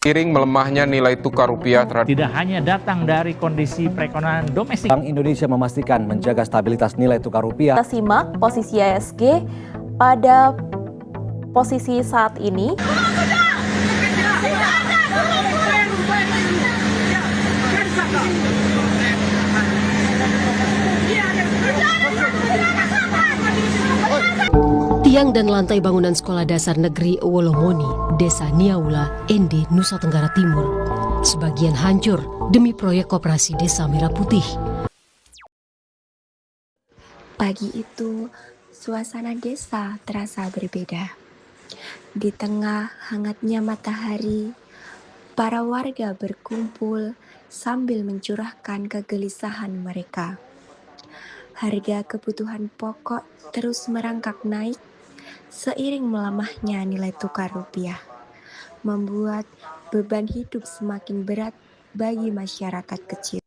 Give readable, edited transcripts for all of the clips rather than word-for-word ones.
Seiring melemahnya nilai tukar rupiah terhadap tidak hanya datang dari kondisi perekonomian domestik. Bank Indonesia memastikan menjaga stabilitas nilai tukar rupiah. Kita simak posisi IHSG pada posisi saat ini. Tiang dan lantai bangunan Sekolah Dasar Negeri Wolomoni, Desa Niaula, Ende, Nusa Tenggara Timur, sebagian hancur demi proyek koperasi Desa Merah Putih. Pagi itu, suasana desa terasa berbeda. Di tengah hangatnya matahari, para warga berkumpul sambil mencurahkan kegelisahan mereka. Harga kebutuhan pokok terus merangkak naik seiring melemahnya nilai tukar rupiah, membuat beban hidup semakin berat bagi masyarakat kecil.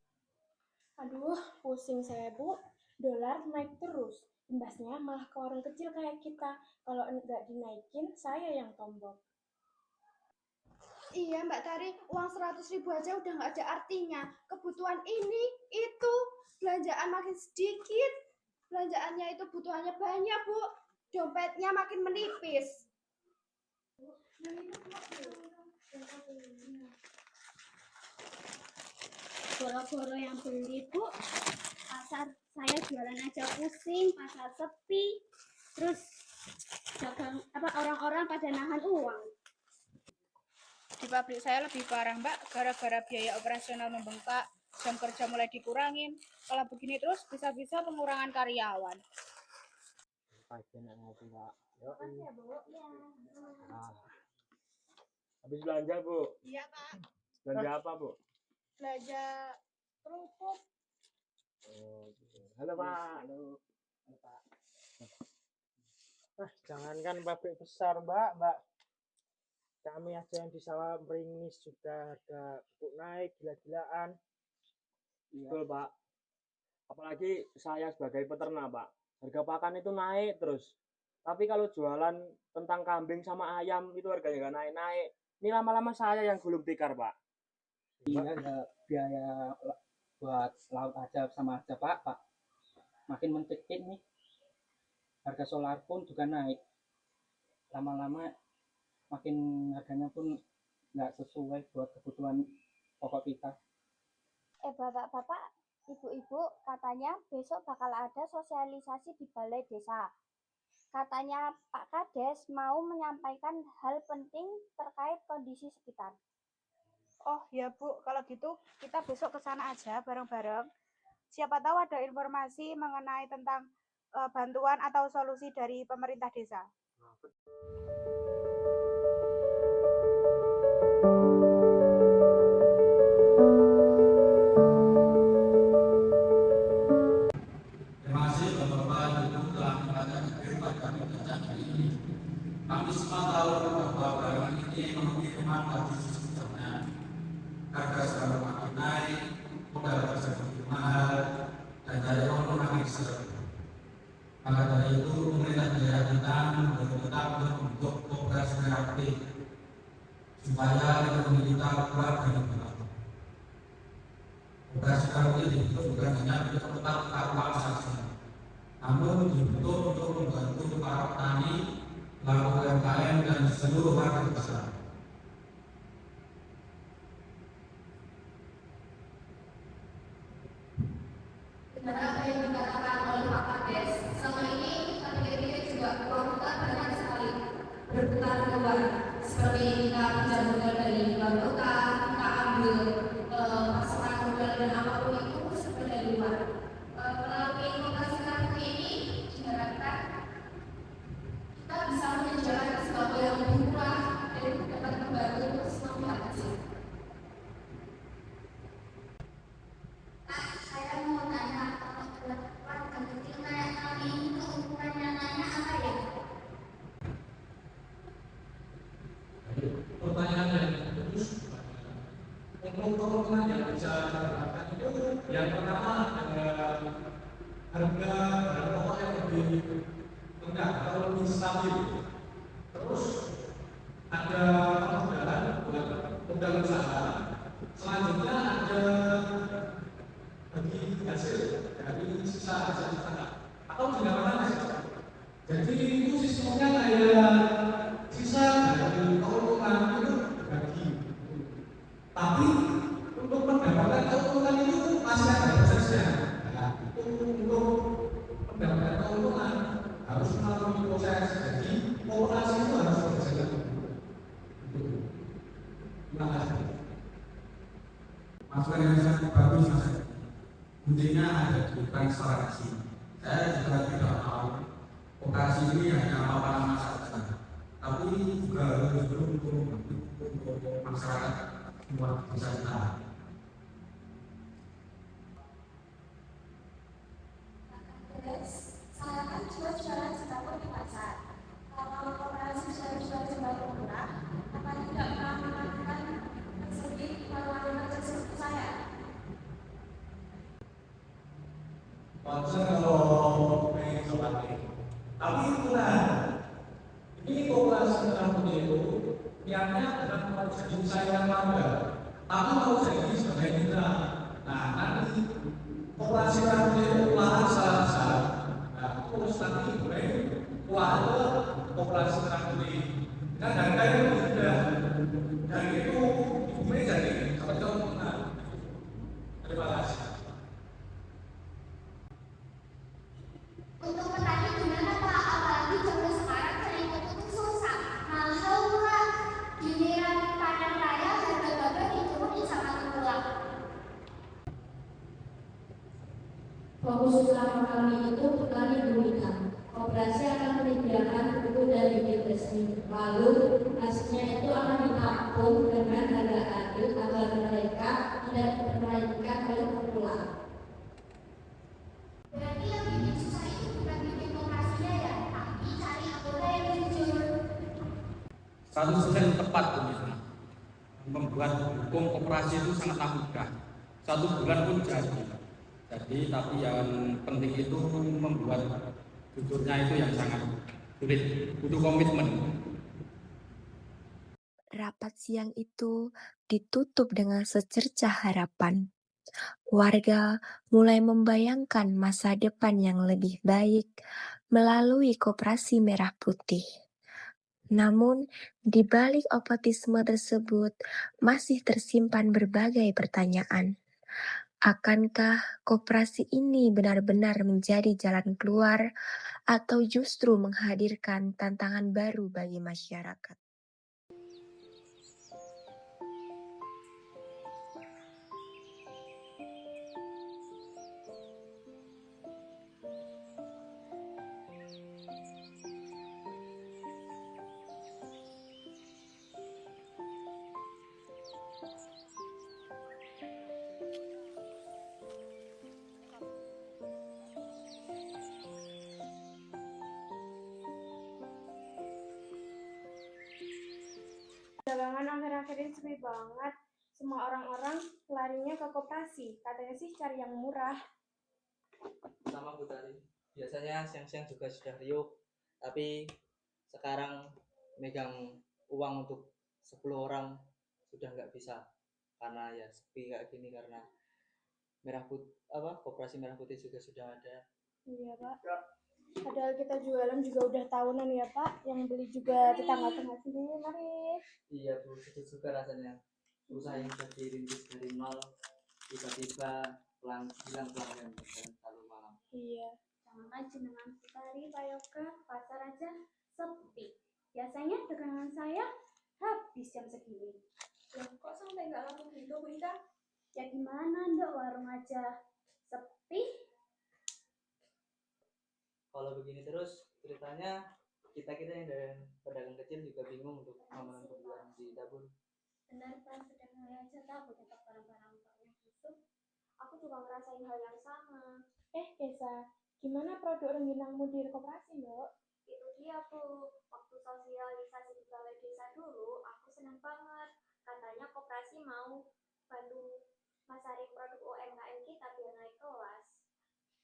Aduh, pusing saya, Bu. Dolar naik terus. Imbasnya malah ke orang kecil kayak kita. Kalau nggak dinaikin, saya yang tombol. Iya Mbak Tari, uang 100.000 aja udah nggak ada artinya. Kebutuhan ini, itu, belanjaan makin sedikit. Belanjaannya itu butuhannya banyak, Bu. Dompetnya makin menipis. Boro-boro yang beli, Bu. Pasar saya jualan aja pusing, pasar sepi. Terus dagang orang-orang pada nahan uang. Di pabrik saya lebih parah, Mbak, gara-gara biaya operasional membengkak, jam kerja mulai dikurangin. Kalau begini terus bisa-bisa pengurangan karyawan. Makasih ya, Bu. Ya. Habis belanja, Bu? Iya, Pak. Belanja apa, Bu? Belanja kerupuk. Halo, Pak. Halo, Pak. Jangankan pabrik besar, Mbak. Kami aja yang di sawah meringis juga harga pupuk naik gila-gilaan. Betul, Pak. Apalagi saya sebagai peternak, Pak. Harga pakan itu naik terus. Tapi kalau jualan tentang kambing sama ayam itu harganya nggak naik-naik. Ini lama-lama saya yang gulung tikar, Pak. Iya, biaya buat laut aja sama aja, Pak. Makin mencekik nih. Harga solar pun juga naik. Lama-lama makin harganya pun nggak sesuai buat kebutuhan pokok kita. Bapak-bapak, ibu-ibu, katanya besok bakal ada sosialisasi di Balai Desa. Katanya Pak Kades mau menyampaikan hal penting terkait kondisi sekitar. Oh ya, Bu, kalau gitu kita besok ke sana aja bareng-bareng. Siapa tahu ada informasi mengenai tentang bantuan atau solusi dari pemerintah desa. Terima kasih Bapak-Bapak Ibu telah mengadakan kegiatan kami hari ini. Kami semua tahu bahwa barang ini memiliki manfaat sebenarnya. Harga selalu makin naik, modal kerja makin mahal, dan daya orang makin sering. Maka dari itu pemerintah daerah kita tetap untuk operasi kreatif supaya ekonomi kita kuat dan berkembang. Operasi kreatif itu bukan hanya untuk tetap karuan saja, namun dibentuk untuk membantu para petani, pelaku UMKM dan seluruh warga besar. Benar apa yang dikatakan oleh Pak Kades, selama ini kami pikir juga uang kita banyak sekali berputar keluar. Seperti kita pinjam modal dari luar kota, kita ambil pasokan modal dan apapun itu seperti dari luar. Melalui inovasi kreatif ini diharapkan kita bisa menyediakan sesuatu yang lebih murah dan dapat membantu semua pihak kecil. Saya mau tanya, warga kecil kayak kami itu ukuran nyatanya apa ya? Pertanyaan yang bagus. Untuk yang bisa diterapkan itu, yang pertama harga barang pokok yang lebih rendah atau lebih stabil. Terus ada pemodalan buat modal Terima kasih. Masukan yang sangat bagus Mas. Kuncinya ada di transparansi. Saya juga tidak tahu operasi ini hanya paparan masa saja, tapi juga harus untuk masyarakat semua bisa tahu. Saya kan juga jualan sembako di pasar. Kalau koperasi sudah jual sembako murah, apa tidak pernah melakukan sedikit pengeluaran tersebut saya? Maksudnya kalau pengen soalnya, tapi benar. Ini koperasi tertentu itu niatnya adalah mau jadi saingan warga, tapi mau jadi sebagai mitra. Nah, nanti koperasi tertentu itu lahan salah. Nah, terus nanti boleh warga koperasi tertentu ini. Nah, harganya berbeda. Dan itu boleh jadi cocok. Terima kasih. Untuk petani gimana Pak? Apalagi zaman sekarang cari pupuk susah, mahal pula. Giliran panen raya harga gabah diturunin sama tengkulak. Fokus utama kami itu petani gurita. Koperasi akan menyediakan pupuk dan bibit resmi. Lalu hasilnya itu akan ditampung dengan harga adil agar mereka tidak dipermainkan oleh tengkulak. Berarti yang bikin susah itu bukan bikin koperasinya ya, tapi cari anggota yang jujur. 100% tepat pemirsa. Membuat hukum koperasi itu sangatlah mudah. 1 bulan pun jadi. Tapi yang penting itu membuat jujurnya itu yang sangat sulit. Butuh komitmen. Rapat siang itu ditutup dengan secercah harapan. Warga mulai membayangkan masa depan yang lebih baik melalui Koperasi Merah Putih. Namun, di balik optimisme tersebut masih tersimpan berbagai pertanyaan. Akankah koperasi ini benar-benar menjadi jalan keluar atau justru menghadirkan tantangan baru bagi masyarakat? Dagangan akhir-akhir ini sepi banget. Semua orang-orang larinya ke koperasi. Katanya sih cari yang murah. Sama Bu Tari. Biasanya siang-siang juga sudah riuh, tapi sekarang megang uang untuk 10 orang sudah nggak bisa karena ya sepi kayak gini karena koperasi Merah Putih juga sudah ada. Iya Pak. Padahal kita jualan juga udah tahunan ya Pak. Yang beli juga tetangga-tetangga sendiri. Mari. Iya Bu, sedih juga rasanya. Usaha yang sudah dirintis dari nol tiba-tiba hilang pelanggan dan lalu malam. Iya. Jangan jenengan Putari, Pak Yoga, pasar aja sepi. Biasanya dagangan saya habis jam segini. Loh, kok sampai nggak laku gitu, Bu Ika? Ya gimana, Ndok, warung aja sepi. Kalau begini terus ceritanya kita yang dari pedagang kecil juga bingung untuk mengamankan penjualan di dapur. Benar Pak, sedang saya aja takut tetap barang-barang Mbaknya busuk. Aku juga ngerasain hal yang sama. Desa, gimana produk rengginangmu di koperasi Mbak? Itu dia Bu, waktu sosialisasi di balai desa dulu, aku senang banget. Katanya koperasi mau bantu masarin produk UMKM kita biar naik kelas.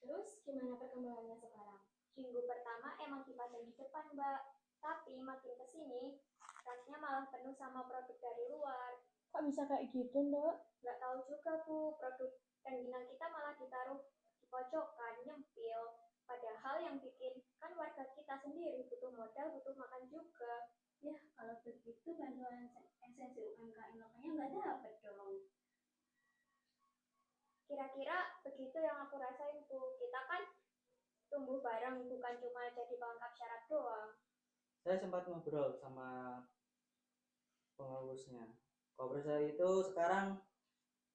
Terus gimana perkembangannya sekarang? Minggu pertama emang dipasang di depan Mbak, tapi makin kesini raknya malah penuh sama produk dari luar. Kok bisa kayak gitu Mbak? Nggak tahu juga Bu, produk rengginang kita malah ditaruh di pojokan, nyempil. Padahal yang bikin kan warga kita sendiri, butuh modal, butuh makan juga. Ya kalau begitu bantuan esensi UMKM lokalnya nggak dapet dong. Kira-kira begitu yang aku rasain Bu, kita kan tumbuh bareng bukan cuma jadi pelengkap syarat doang. Saya sempat ngobrol sama pengurusnya. Koperasi itu sekarang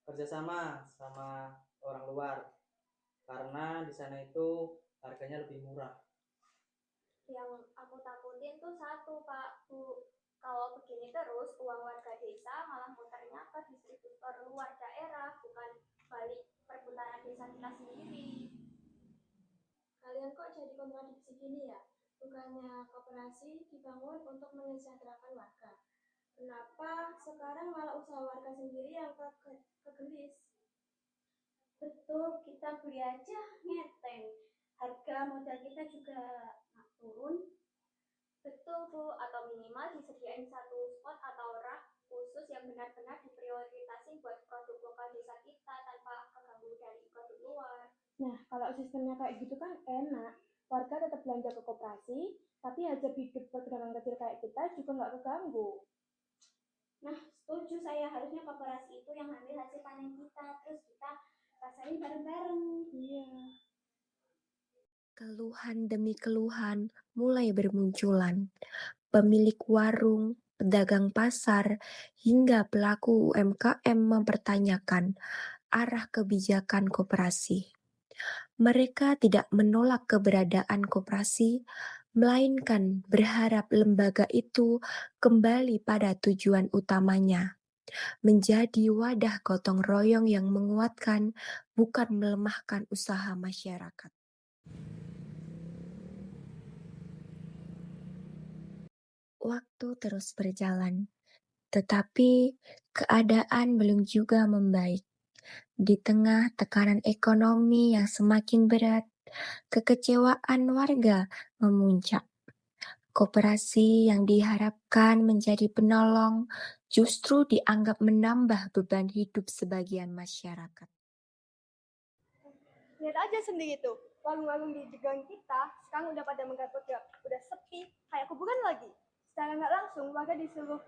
kerjasama sama orang luar karena di sana itu harganya lebih murah. Yang aku takutin tuh satu, Pak, Bu. Kalau begini terus, uang warga desa malah muternya ke distributor luar daerah, bukan balik perputaran desa kita sendiri. Kalian kok jadi kontradiksi gini ya? Bukannya koperasi dibangun untuk mensejahterakan warga. Kenapa sekarang malah usaha warga sendiri yang kegelis? Betul, kita beli aja ngeteng. Harga modal kita juga turun. Betul, Bu, atau minimal disediain satu spot atau rak khusus yang benar-benar diprioritaskan buat produk lokal desa kita tanpa keganggu dari produk luar. Nah, kalau sistemnya kayak gitu kan enak. Warga tetap belanja ke koperasi, tapi hajat hidup pedagang kecil kayak kita juga nggak keganggu. Nah, setuju saya. Harusnya koperasi itu yang ambil hasil panen kita, terus kita rasain bareng-bareng. Iya. Keluhan demi keluhan mulai bermunculan. Pemilik warung, pedagang pasar, hingga pelaku UMKM mempertanyakan arah kebijakan koperasi. Mereka tidak menolak keberadaan koperasi, melainkan berharap lembaga itu kembali pada tujuan utamanya, menjadi wadah gotong royong yang menguatkan, bukan melemahkan usaha masyarakat. Waktu terus berjalan, tetapi keadaan belum juga membaik. Di tengah tekanan ekonomi yang semakin berat, kekecewaan warga memuncak. Koperasi yang diharapkan menjadi penolong justru dianggap menambah beban hidup sebagian masyarakat. Lihat aja sendiri tuh, warung-warung di gang kita sekarang udah pada menggap-gap, udah sepi, kayak kuburan lagi. Secara nggak langsung, warga disuruh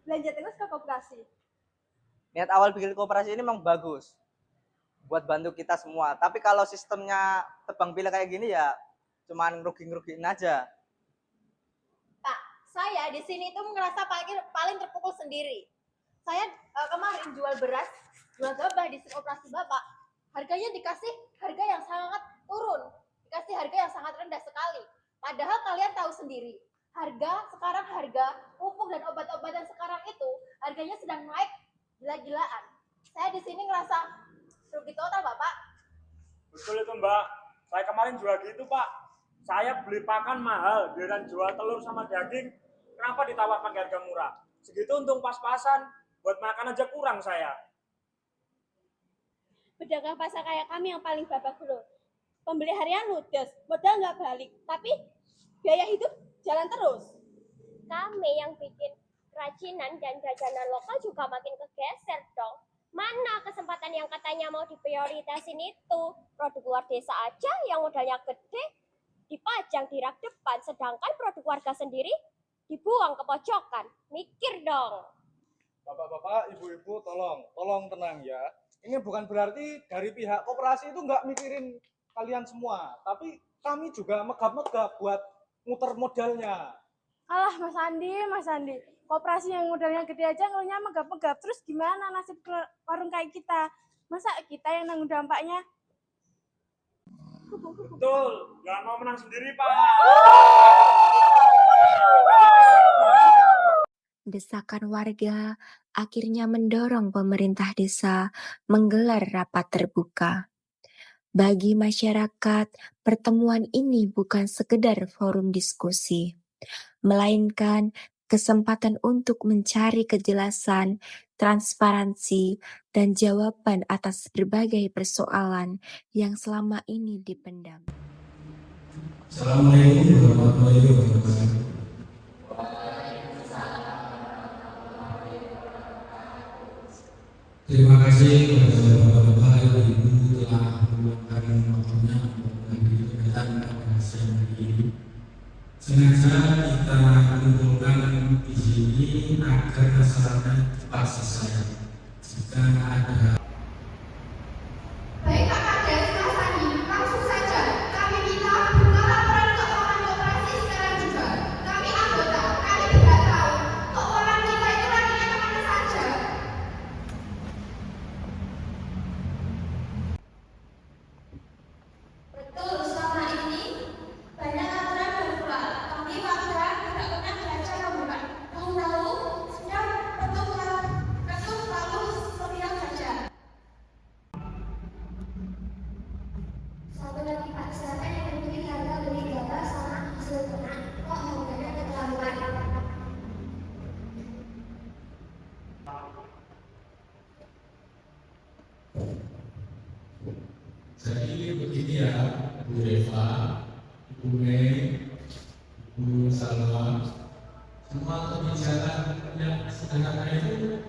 belanja terus ke koperasi. Niat awal bikin koperasi ini memang bagus buat bantu kita semua. Tapi kalau sistemnya tebang pilih kayak gini ya cuman ngerugiin aja. Pak, saya di sini tuh ngerasa paling terpukul sendiri. Saya kemarin jual beras, jual gabah di operasi Bapak. Harganya dikasih harga yang sangat turun. Dikasih harga yang sangat rendah sekali. Padahal kalian tahu sendiri, harga pupuk dan obat-obatan sekarang itu harganya sedang naik gila-gilaan. Saya di sini ngerasa rugi total, Bapak. Betul itu, Mbak. Saya kemarin juga gitu, Pak. Saya beli pakan mahal, giliran jual telur sama daging, kenapa ditawarkan harga murah? Segitu untung pas-pasan, buat makan aja kurang saya. Pedagang pasar kayak kami yang paling babak belur. Pembeli harian ludes, modal nggak balik, tapi biaya hidup jalan terus. Kami yang bikin kerajinan dan jajanan lokal juga makin kegeser dong. Mana kesempatan yang katanya mau diprioritasin itu? Produk luar desa aja yang modalnya gede dipajang di rak depan, sedangkan produk warga sendiri dibuang ke pojokan. Mikir dong. Bapak-bapak, ibu-ibu, tolong tenang ya. Ini bukan berarti dari pihak koperasi itu nggak mikirin kalian semua, tapi kami juga megap-megap buat muter modalnya. Alah Mas Andi, koperasi yang modalnya gede aja ngeluhnya megap-megap, terus gimana nasib warung kayak kita? Masa kita yang nanggung dampaknya? Betul, jangan mau menang sendiri, Pak. Desakan warga akhirnya mendorong pemerintah desa menggelar rapat terbuka. Bagi masyarakat, pertemuan ini bukan sekedar forum diskusi, melainkan kesempatan untuk mencari kejelasan, transparansi, dan jawaban atas berbagai persoalan yang selama ini dipendam. Assalamualaikum warahmatullahi wabarakatuh. Terima kasih kepada Bapak-Bapak, Ibu-Ibu telah meluangkan waktunya untuk menghadiri kegiatan pada siang hari ini. Sengaja kita kumpulkan di sini agar masalahnya cepat selesai. Jika ada Baik Pak Kades, Mas Andi, langsung saja kami minta buka laporan keuangan koperasi sekarang juga. Kami anggota, kami tidak tahu keuangan kita itu lagi kemana saja. Jadi begini ya, Bu Eva, Bu Mei, Bu Salwa, semua kebijakan yang sedang ada itu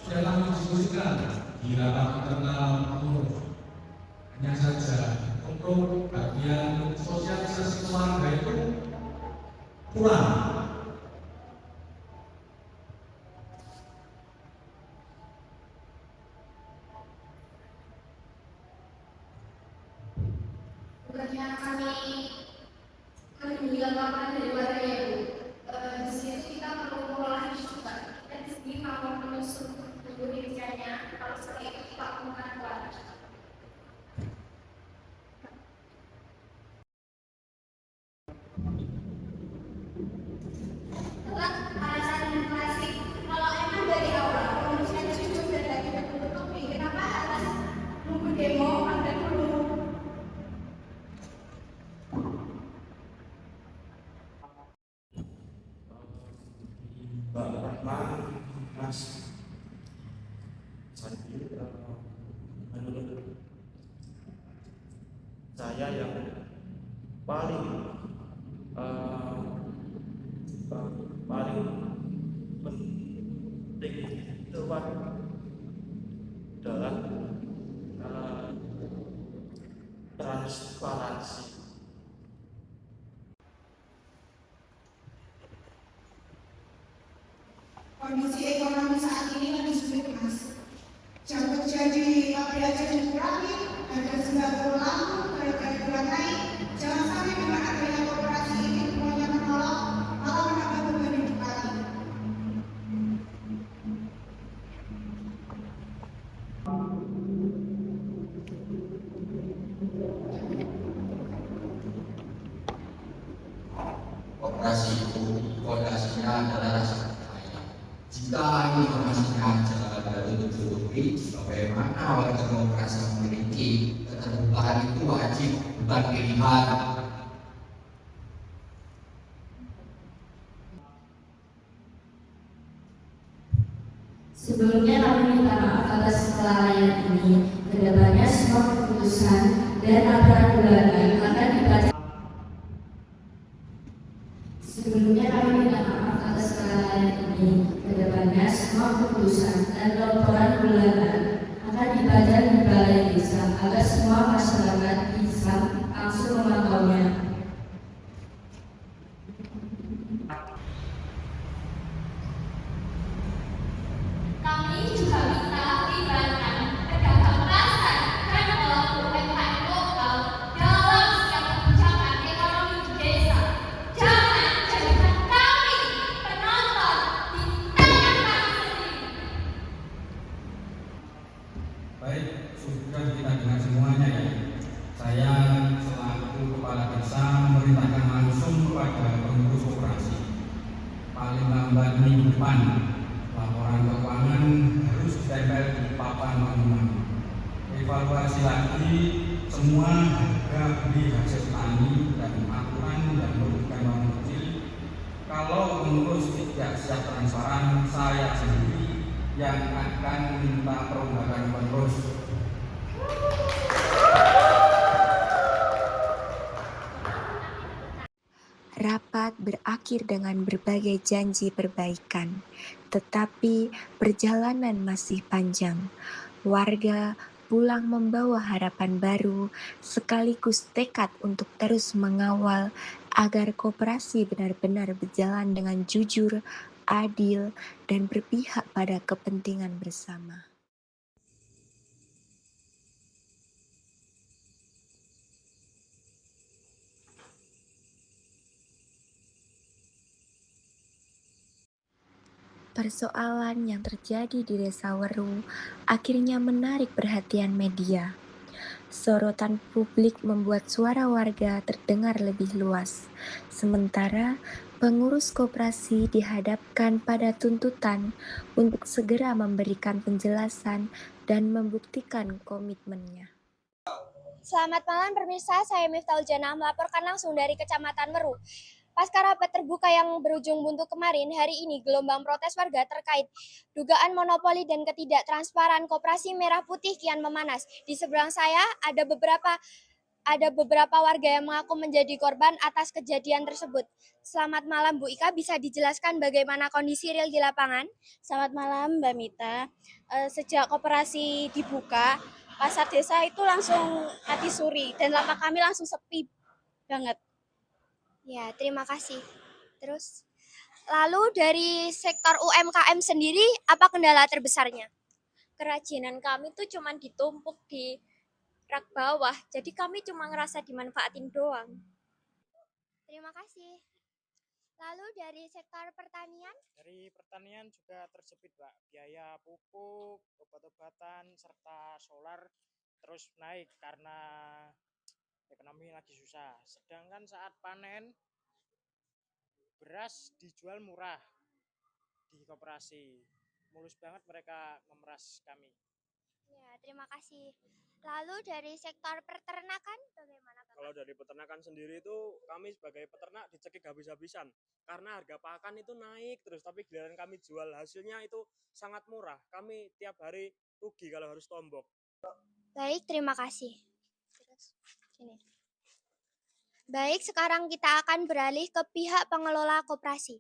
sudah kami diskusikan di rapat internal pengurus. Hanya saja untuk bagian sosialisasi keluarga itu kurang. Bukannya kami bilang laporan dari warga ya Bu. Di sini kita perlu mengolah juga. Dan di sini mau menyusun dirinya kalau seperti itu kita lakukan warga. Tentang alasan inflasi, kalau emang dari awal kondisinya jujur dan lagi tertutupi, kenapa harus nunggu demo sampai dulu? Mbak Rahman, Mas, menurut saya yang paling penting itu adalah transparansi. Kondisi ekonomi saat ini lagi sulit Mas. Jam kerja di pabrik aja dikurangi, harga sembako laku, harga gula naik. Jangan sampai dengan adanya koperasi ini semuanya menolak, malah menambah beban hidup kami. Koperasi itu fondasinya adalah rasa percaya. Jika informasinya tidak ditutupi, bagaimana warga koperasi memiliki keterbukaan itu wajib, bukan pilihan. Sebelumnya kami minta maaf atas kelalaian ini. Kedepannya semua keputusan dan aturan bulanan akan dibaca. Sebelumnya kami minta maaf atas kelalaian ini. Kedepannya semua keputusan dan laporan bulanan akan dibaca di balai desa agar semua masyarakat bisa langsung memantaunya. Kami juga minta libatkan pedagang pasar dan pelaku UMKM lokal dalam setiap kebijakan ekonomi di desa. Jangan jadikan kami penonton di tangan kami sendiri. Baik, sudah kita dengar semuanya ya. Saya selaku kepala desa memerintahkan langsung kepada pengurus koperasi paling lambat minggu depan laporan keuangan harus ditempel di papan bangunan. Evaluasi lagi semua harga beli hasil tani dan aturan yang merugikan orang kecil. Kalau pengurus tidak siap transparan, saya sendiri yang akan minta perombakan pengurus. Rapat berakhir dengan berbagai janji perbaikan, tetapi perjalanan masih panjang. Warga pulang membawa harapan baru sekaligus tekad untuk terus mengawal agar koperasi benar-benar berjalan dengan jujur, adil, dan berpihak pada kepentingan bersama. Persoalan yang terjadi di Desa Weru akhirnya menarik perhatian media. Sorotan publik membuat suara warga terdengar lebih luas, sementara pengurus koperasi dihadapkan pada tuntutan untuk segera memberikan penjelasan dan membuktikan komitmennya. Selamat malam pemirsa, saya Miftahul Jannah melaporkan langsung dari Kecamatan Weru. Pasca rapat terbuka yang berujung buntu kemarin, hari ini gelombang protes warga terkait dugaan monopoli dan ketidaktransparan Koperasi Merah Putih kian memanas. Di seberang saya ada beberapa warga yang mengaku menjadi korban atas kejadian tersebut. Selamat malam Bu Ika, bisa dijelaskan bagaimana kondisi real di lapangan? Selamat malam Mbak Mita. Sejak koperasi dibuka, pasar desa itu langsung mati suri dan lapak kami langsung sepi banget. Ya, terima kasih. Terus, lalu dari sektor UMKM sendiri, apa kendala terbesarnya? Kerajinan kami tuh cuma ditumpuk di rak bawah, jadi kami cuma ngerasa dimanfaatin doang. Terima kasih. Lalu dari sektor pertanian? Dari pertanian juga terjepit, Pak. Biaya pupuk, obat-obatan, serta solar terus naik karena ekonomi lagi susah. Sedangkan saat panen, beras dijual murah di koperasi. Mulus banget mereka memeras kami. Ya, terima kasih. Lalu dari sektor peternakan bagaimana, Bapak? Kalau dari peternakan sendiri itu kami sebagai peternak dicekik habis-habisan karena harga pakan itu naik terus, tapi giliran kami jual hasilnya itu sangat murah. Kami tiap hari rugi kalau harus tombok. Baik, terima kasih. Terus, sini. Baik, sekarang kita akan beralih ke pihak pengelola koperasi.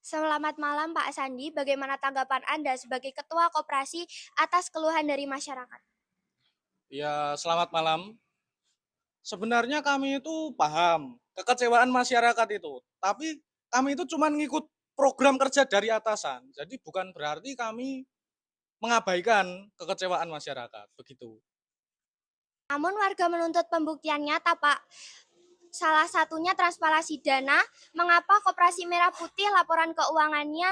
Selamat malam Pak Sandi, bagaimana tanggapan Anda sebagai Ketua Koperasi atas keluhan dari masyarakat? Ya, selamat malam. Sebenarnya kami itu paham kekecewaan masyarakat itu, tapi kami itu cuma ngikut program kerja dari atasan. Jadi bukan berarti kami mengabaikan kekecewaan masyarakat, begitu. Namun warga menuntut pembuktian nyata, Pak. Salah satunya transparansi dana, mengapa Koperasi Merah Putih laporan keuangannya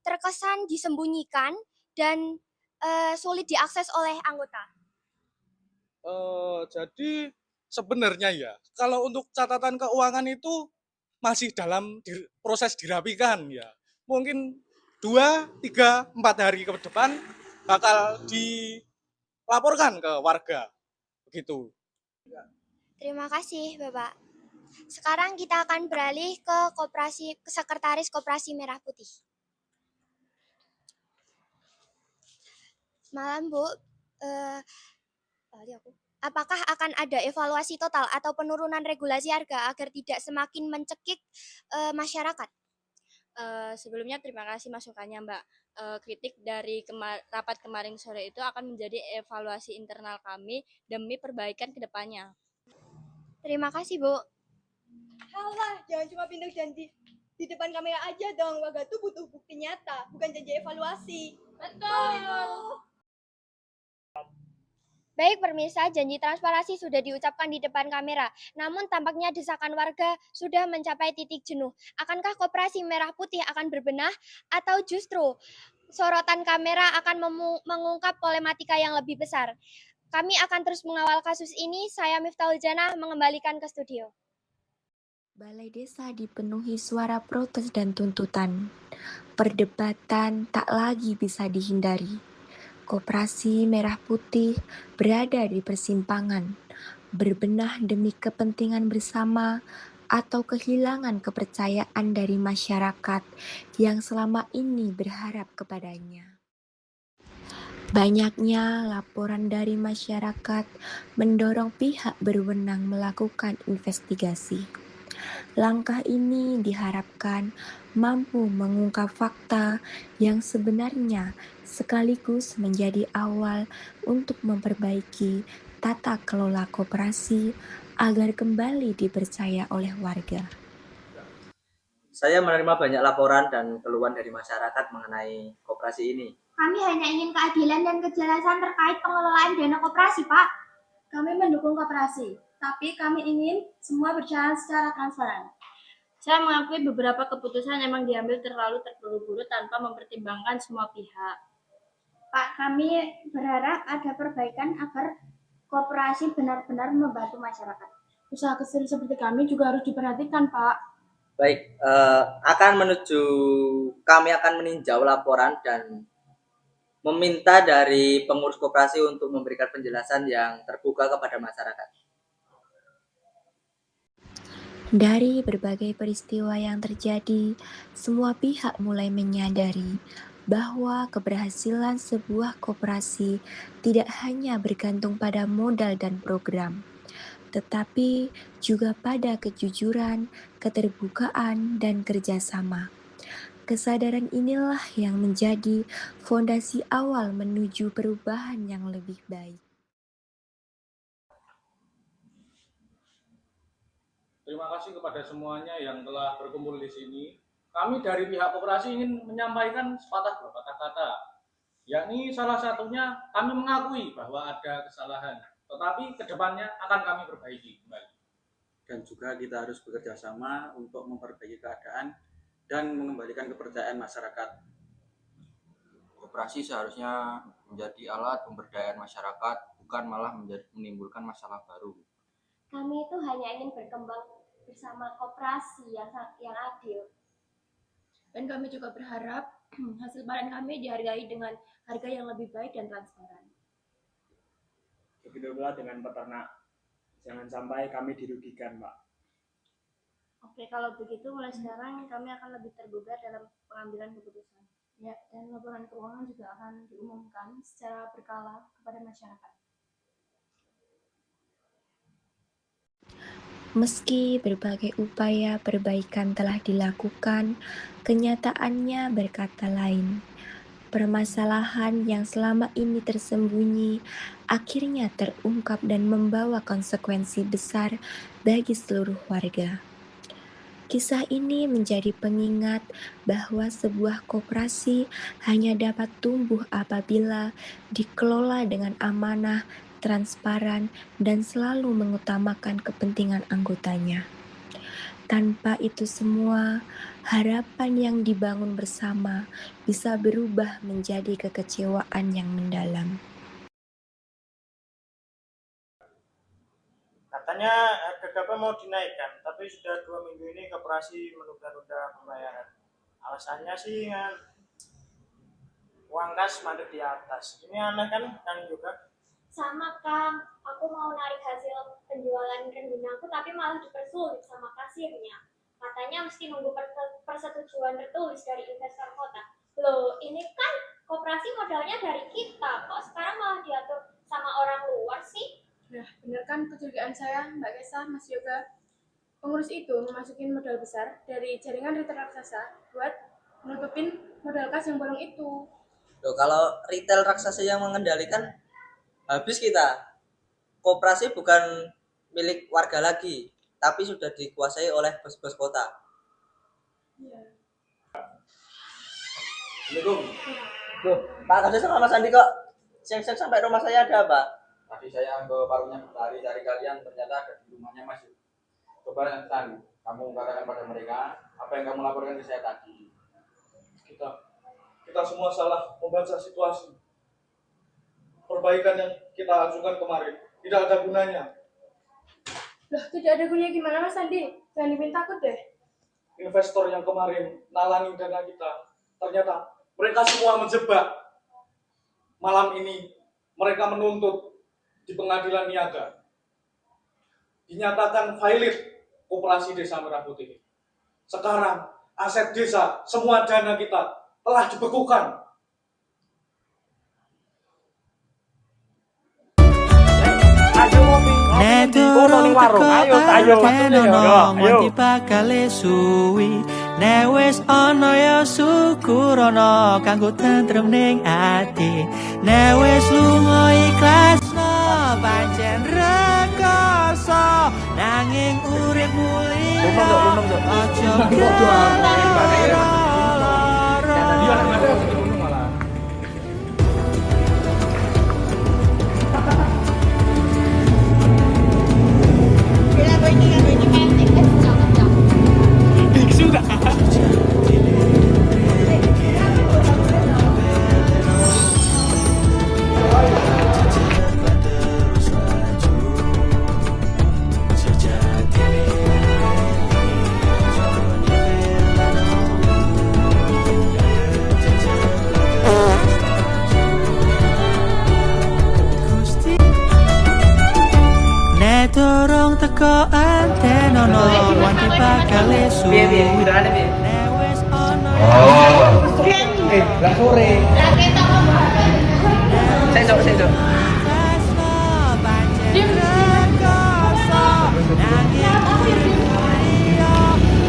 terkesan disembunyikan dan sulit diakses oleh anggota. Jadi sebenarnya ya, kalau untuk catatan keuangan itu masih dalam proses dirapikan ya. Mungkin 2, 3, 4 hari ke depan bakal dilaporkan ke warga. Begitu. Terima kasih, Bapak. Sekarang kita akan beralih ke Sekretaris Koperasi Merah Putih. Malam, Bu. Apakah akan ada evaluasi total atau penurunan regulasi harga agar tidak semakin mencekik masyarakat? Sebelumnya terima kasih masukannya Mbak. Kritik dari rapat kemarin sore itu akan menjadi evaluasi internal kami demi perbaikan ke depannya. Terima kasih, Bu. Halah, jangan cuma pindah janji di depan kamera aja dong. Warga tuh butuh bukti nyata, bukan janji evaluasi. Betul. Baik pemirsa, janji transparansi sudah diucapkan di depan kamera. Namun tampaknya desakan warga sudah mencapai titik jenuh. Akankah Koperasi Merah Putih akan berbenah atau justru sorotan kamera akan mengungkap problematika yang lebih besar? Kami akan terus mengawal kasus ini. Saya Miftahul Jannah mengembalikan ke studio. Balai Desa dipenuhi suara protes dan tuntutan. Perdebatan tak lagi bisa dihindari. Koperasi Merah Putih berada di persimpangan, berbenah demi kepentingan bersama atau kehilangan kepercayaan dari masyarakat yang selama ini berharap kepadanya. Banyaknya laporan dari masyarakat mendorong pihak berwenang melakukan investigasi. Langkah ini diharapkan mampu mengungkap fakta yang sebenarnya sekaligus menjadi awal untuk memperbaiki tata kelola koperasi agar kembali dipercaya oleh warga. Saya menerima banyak laporan dan keluhan dari masyarakat mengenai koperasi ini. Kami hanya ingin keadilan dan kejelasan terkait pengelolaan dana koperasi, Pak. Kami mendukung koperasi, tapi kami ingin semua berjalan secara transparan. Saya mengakui beberapa keputusan memang diambil terlalu terburu-buru tanpa mempertimbangkan semua pihak. Pak, kami berharap ada perbaikan agar koperasi benar-benar membantu masyarakat. Usaha kecil seperti kami juga harus diperhatikan, Pak. Baik, kami akan meninjau laporan dan meminta dari pengurus koperasi untuk memberikan penjelasan yang terbuka kepada masyarakat. Dari berbagai peristiwa yang terjadi, semua pihak mulai menyadari bahwa keberhasilan sebuah koperasi tidak hanya bergantung pada modal dan program, tetapi juga pada kejujuran, keterbukaan, dan kerjasama. Kesadaran inilah yang menjadi fondasi awal menuju perubahan yang lebih baik. Terima kasih kepada semuanya yang telah berkumpul di sini. Kami dari pihak koperasi ingin menyampaikan sepatah dua patah kata, yakni salah satunya kami mengakui bahwa ada kesalahan, tetapi kedepannya akan kami perbaiki kembali. Dan juga kita harus bekerja sama untuk memperbaiki keadaan dan mengembalikan kepercayaan masyarakat. Koperasi seharusnya menjadi alat pemberdayaan masyarakat, bukan malah menimbulkan masalah baru. Kami itu hanya ingin berkembang bersama koperasi yang adil. Dan kami juga berharap hasil panen kami dihargai dengan harga yang lebih baik dan transparan. Begitu pula dengan peternak. Jangan sampai kami dirugikan, Pak. Oke, kalau begitu mulai sekarang kami akan lebih terlibat dalam pengambilan keputusan. Ya, dan laporan keuangan juga akan diumumkan secara berkala kepada masyarakat. Meski berbagai upaya perbaikan telah dilakukan, kenyataannya berkata lain. Permasalahan yang selama ini tersembunyi akhirnya terungkap dan membawa konsekuensi besar bagi seluruh warga. Kisah ini menjadi pengingat bahwa sebuah koperasi hanya dapat tumbuh apabila dikelola dengan amanah, transparan, dan selalu mengutamakan kepentingan anggotanya. Tanpa itu semua, harapan yang dibangun bersama bisa berubah menjadi kekecewaan yang mendalam. Katanya harga gabah mau dinaikkan, tapi sudah 2 minggu ini koperasi menunda-nunda pembayaran. Alasannya sih uang kas mandek di atas. Ini aneh kan juga? Sama Kang, aku mau narik hasil penjualan rengginangku tapi malah dipersulit sama kasirnya. Katanya mesti nunggu persetujuan tertulis dari investor kota. Loh, ini kan koperasi modalnya dari kita, kok sekarang malah diatur sama orang luar sih? Nah, benar kan kecurigaan saya, Mbak Kesa, Mas Yoga? Pengurus itu memasukin modal besar dari jaringan retail raksasa buat menutupin modal kas yang bolong itu. Loh, kalau retail raksasa yang mengendalikan, habis kita. Koperasi bukan milik warga lagi, tapi sudah dikuasai oleh bos-bos kota. Iya. Assalamualaikum. Loh, Pak Kades sama Mas Andi kok siang-siang sampai rumah saya ada apa? Tadi saya ke warungnya berlari cari kalian, ternyata ada di rumahnya Mas. Coba Tan, kamu katakan pada mereka apa yang kamu laporkan ke saya tadi. Kita semua salah membaca situasi. Perbaikan yang kita ajukan kemarin tidak ada gunanya. Loh, tidak ada gunanya gimana Mas Andi? Jangan dibikin takut deh. Investor yang kemarin nalangin dana kita, ternyata mereka semua menjebak. Malam ini mereka menuntut di pengadilan niaga. Dinyatakan valid koperasi Desa Merah Putih. Sekarang aset desa, semua dana kita telah dibekukan. Nedurung teko tenono nganti bakale suwi nek wis ana ya syukurana kanggo tentrem ning ati nek wis lunga ikhlasno pancen rekoso nanging urip mulia aja Dorong teko antenono wanti bakal suwi. Newes ono Lah sore. Sesuk.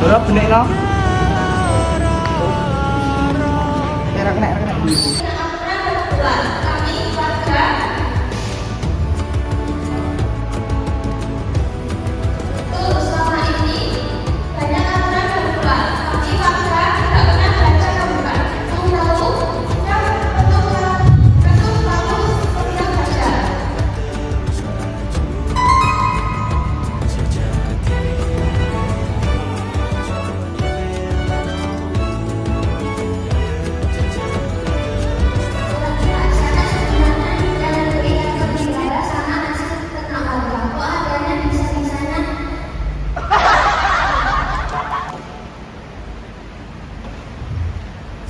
Ora benek no. Era kena.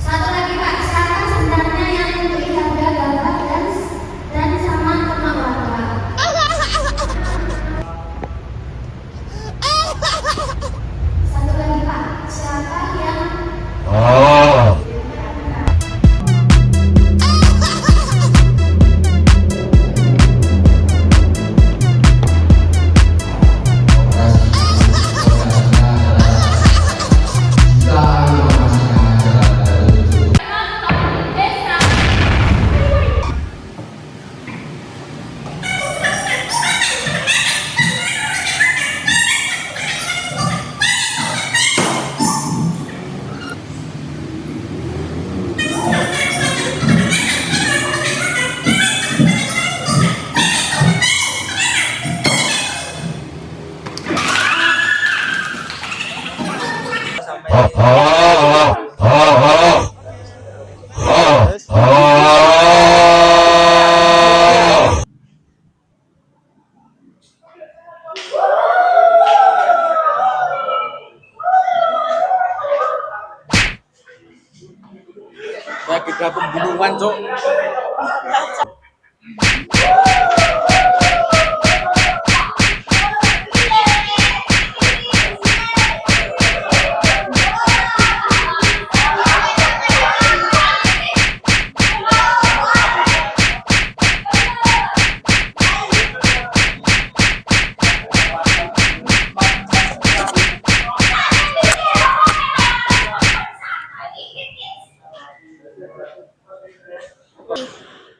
Satu lagi Pak, siapa sebenarnya yang memberi harga gabah dan sama ternak warga? Satu lagi Pak, siapa yang Ya kita pembunuhan, Cok.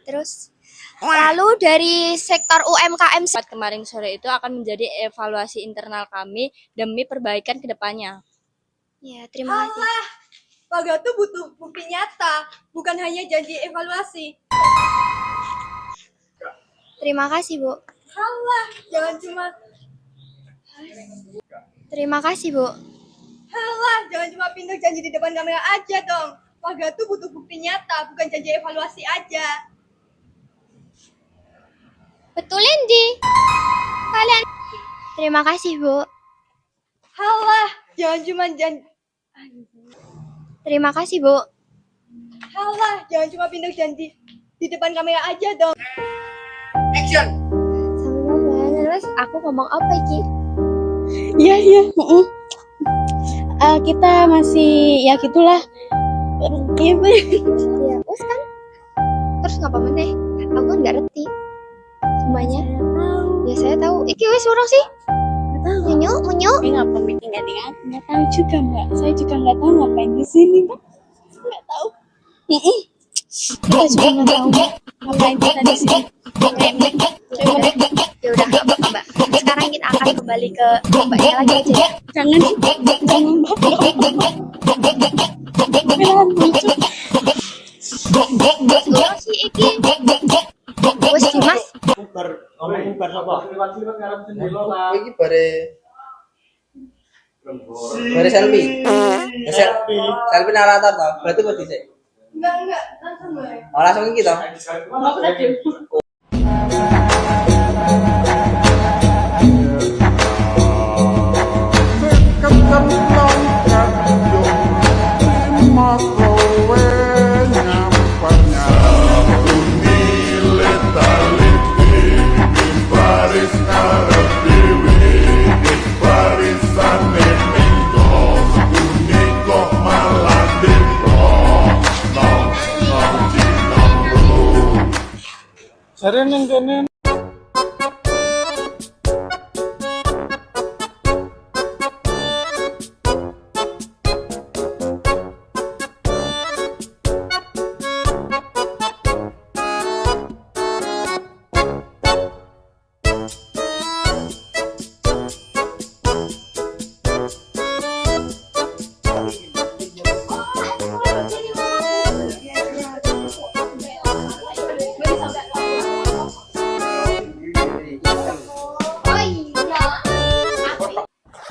Terus lalu dari sektor UMKM kemarin sore itu akan menjadi evaluasi internal kami demi perbaikan ke depannya. Ya, terima kasih. Alah, Pak Gatot butuh bukti nyata, bukan hanya janji evaluasi. Terima kasih, Bu. Alah, jangan cuma Terima kasih, Bu. Alah, jangan cuma pintar janji di depan kamera aja dong. Pak Gatot butuh bukti nyata, bukan janji evaluasi aja. Betul, Indi. Kalian. Terima kasih, Bu. Alah, jangan cuma janji. Terima kasih, Bu. Alah, jangan cuma pintar janji di depan kamera aja dong. Action. Terus aku ngomong apa, Ki? Iya. Kita masih ya gitulah. Iya, Bu. Ya, terus kan. Terus ngapa meneh? Aku kan nggak ngerti semuanya. Ya saya tahu. Iki wis urang sih. Munyu. Ini ngapa bikin gantian? Nggak tahu juga, Mbak. Saya juga nggak tahu ngapain di sini, Mbak. Nggak tahu. Kita juga nggak tahu ngapain kita di sini. Ya udah nggak apa-apa, Mbak. Sekarang kita akan kembali ke Mbaknya lagi aja ya. Jangan, Mbak. Urang sih iki. Wes Dimas. Ngomong bar sapa? Iki bare selfie. Selfie narator toh. Berarti kok dhisik. Enggak, langsung boleh. Oh, langsung iki toh. Mau lagi. Barisan Jare ning kene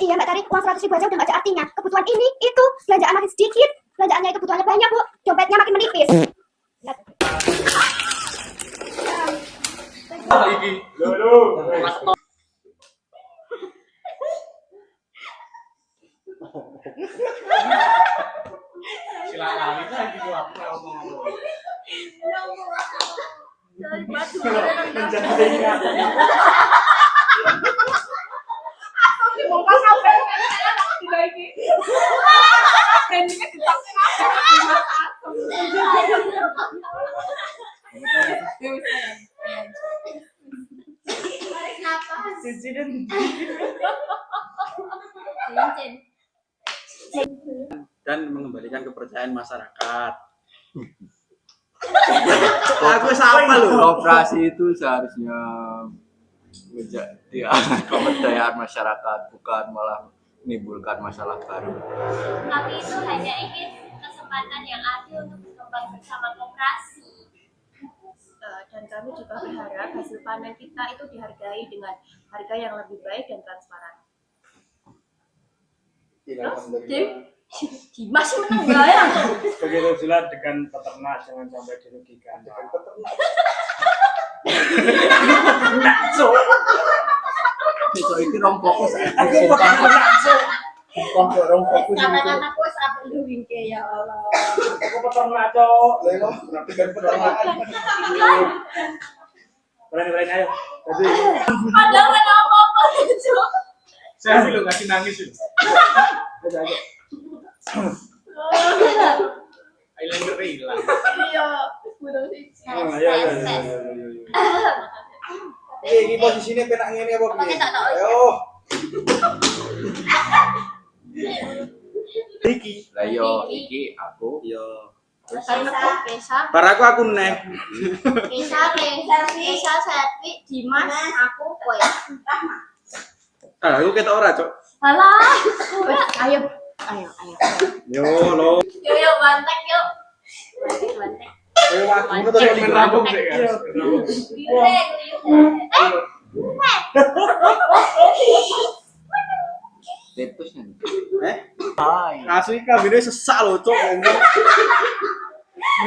Iya, Mbak Tari, uang 100.000 aja udah gak ada artinya. Kebutuhan ini, itu, belanjaan makin sedikit. Belanjaannya itu kebutuhannya banyak, Bu. Dompetnya makin menipis. silakan itu lagi ngomong. Dibongkar sampai dibagi. Brandingnya dan mengembalikan kepercayaan masyarakat. Aku siapa lu? Koperasi itu seharusnya menjadi alat pemberdayaan masyarakat, bukan malah menimbulkan masalah baru. Tapi itu hanya ingin kesempatan yang adil untuk berkembang bersama koperasi. Dan kami juga berharap hasil panen kita itu dihargai dengan harga yang lebih baik dan transparan. Dimas menang gak ya? Begitu juga dengan peternak, jangan sampai dirugikan. Dengan peternak. Besok itu rong fokus. Aku peternak, Cuk. Rong fokus. Kata-kataku wis apa lu wingke ya Allah. Aku peternak, Cuk. Lha berarti kan peternak. Berani ayo. Jadi Padahal ora apa-apa, Cuk. saya belum ngasih nangis itu. Ayo. Eyeliner hilang. Iya, burung siji. Iki posisine penak ngene apa piye? Ayo. Iki. Lah yo iki aku. Yo. Kesa, Bar aku neh. Kesa, Septi, Dimas, aku, kowe. Aku ketok ora, Cok. Alah, ayo. Yo lo. Yuk, bantek yuk. Bantek. Ayo aku to sing rambung sik kan. Tetusnya. Hai. Asli kabine sesak lho, Cok.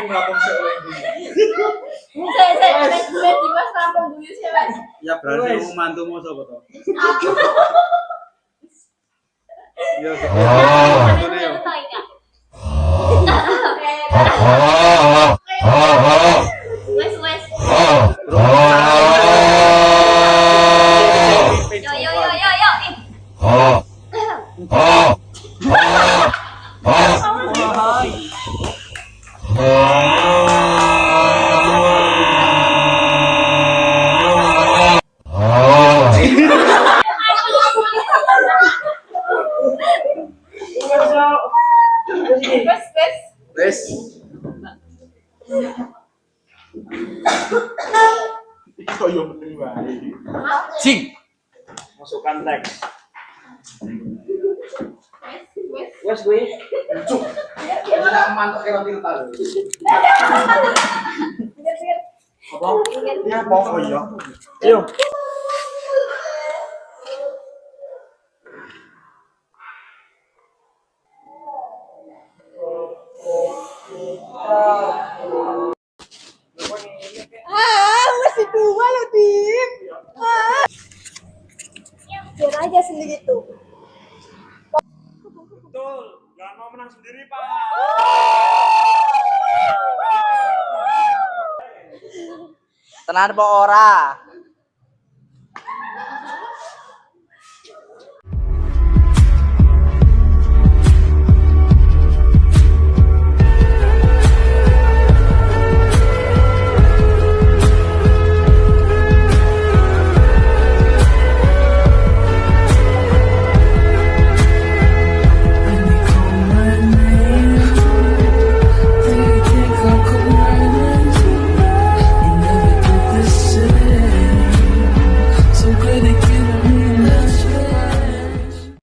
Ning rambung sik lagi. Dimas rampung dulu sih, Mas. Ya berarti mau mantumu sapa to? Yo. Mantune yo. Wes. Wes. Kok yo mending wae. Cing. Masukkan teks. Wes kuwi. Cuk. Enak mantuk karo tirta lho. Apa? Ya apa oh iya. Ayo. Masih dua loh, Dim. Biar aja sendiri tuh. Betul, jangan mau menang sendiri, Pak. Tenan apa ora?